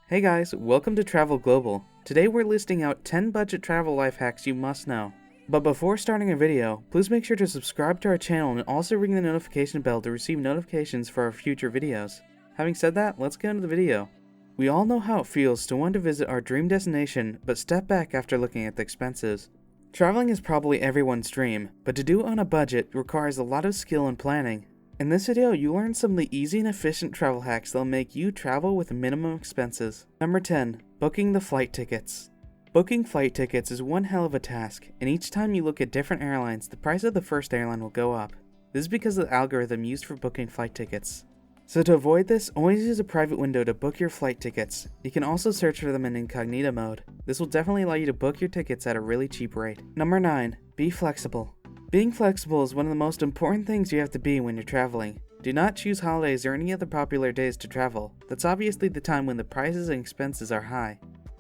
Hey guys, welcome to Travel Global. Today we're listing out 10 budget travel life hacks you must know. But before starting our video, please make sure to subscribe to our channel and also ring the notification bell to receive notifications for our future videos. Having said that, let's get into the video. We all know how it feels to want to visit our dream destination, but step back after looking at the expenses. Traveling is probably everyone's dream, but to do it on a budget requires a lot of skill and planning. In this video, you'll learn some of the easy and efficient travel hacks that'll make you travel with minimum expenses. Number 10. Booking the flight tickets. Booking flight tickets is one hell of a task, and each time you look at different airlines, the price of the first airline will go up. This is because of the algorithm used for booking flight tickets. So to avoid this, always use a private window to book your flight tickets. You can also search for them in incognito mode. This will definitely allow you to book your tickets at a really cheap rate. Number 9. Be flexible. Being flexible is one of the most important things you have to be when you're traveling. Do not choose holidays or any other popular days to travel. That's obviously the time when the prices and expenses are high.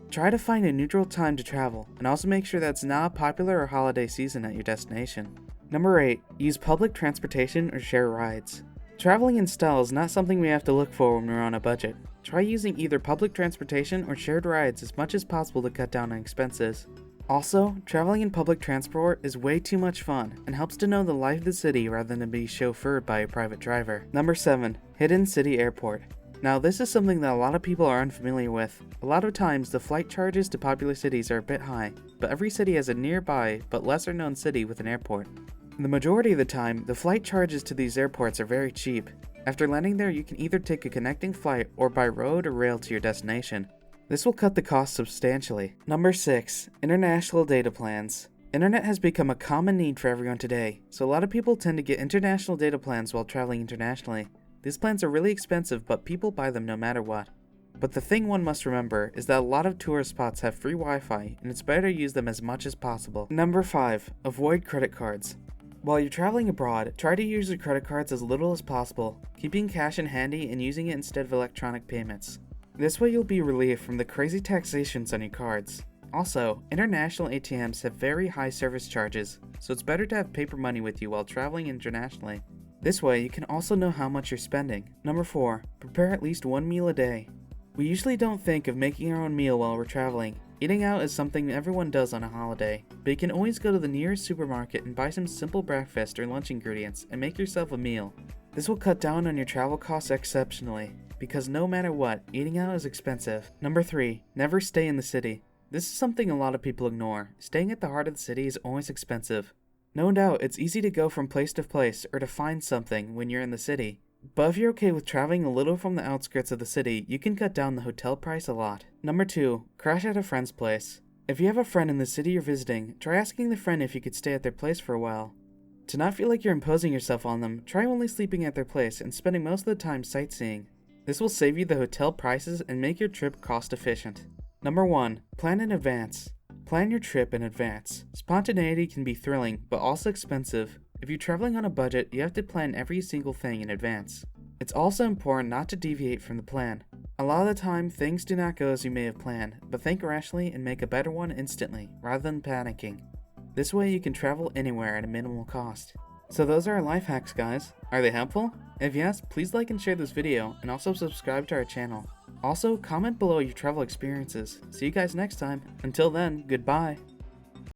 Try to find a neutral time to travel, and also make sure that's not a popular or holiday season at your destination. Number 8. Use public transportation or share rides. Traveling in style is not something we have to look for when we're on a budget. Try using either public transportation or shared rides as much as possible to cut down on expenses. Also, traveling in public transport is way too much fun and helps to know the life of the city rather than be chauffeured by a private driver. Number 7. Hidden city airport. Now this is something that a lot of people are unfamiliar with. A lot of times the flight charges to popular cities are a bit high, but every city has a nearby but lesser known city with an airport. The majority of the time, the flight charges to these airports are very cheap. After landing there, you can either take a connecting flight or by road or rail to your destination. This will cut the cost substantially. Number 6. International data plans. Internet has become a common need for everyone today, so a lot of people tend to get international data plans while traveling internationally. These plans are really expensive, but people buy them no matter what. But the thing one must remember is that a lot of tourist spots have free Wi-Fi, and it's better to use them as much as possible. Number 5. Avoid credit cards. While you're traveling abroad, try to use your credit cards as little as possible, keeping cash in handy and using it instead of electronic payments. This way you'll be relieved from the crazy taxations on your cards. Also, international ATMs have very high service charges, so it's better to have paper money with you while traveling internationally. This way you can also know how much you're spending. Number 4. Prepare at least one meal a day. We usually don't think of making our own meal while we're traveling. Eating out is something everyone does on a holiday, but you can always go to the nearest supermarket and buy some simple breakfast or lunch ingredients and make yourself a meal. This will cut down on your travel costs exceptionally, because no matter what, eating out is expensive. Number 3. Never stay in the city. This is something a lot of people ignore. Staying at the heart of the city is always expensive. No doubt, it's easy to go from place to place or to find something when you're in the city. But if you're okay with traveling a little from the outskirts of the city, you can cut down the hotel price a lot. Number 2. Crash at a friend's place. If you have a friend in the city you're visiting, try asking the friend if you could stay at their place for a while. To not feel like you're imposing yourself on them, try only sleeping at their place and spending most of the time sightseeing. This will save you the hotel prices and make your trip cost efficient. Number 1. Plan in advance. Plan your trip in advance. Spontaneity can be thrilling, but also expensive. If you're traveling on a budget, you have to plan every single thing in advance. It's also important not to deviate from the plan. A lot of the time, things do not go as you may have planned, but think rationally and make a better one instantly, rather than panicking. This way you can travel anywhere at a minimal cost. So those are our life hacks, guys. Are they helpful? If yes, please like and share this video, and also subscribe to our channel. Also, comment below your travel experiences. See you guys next time. Until then, goodbye.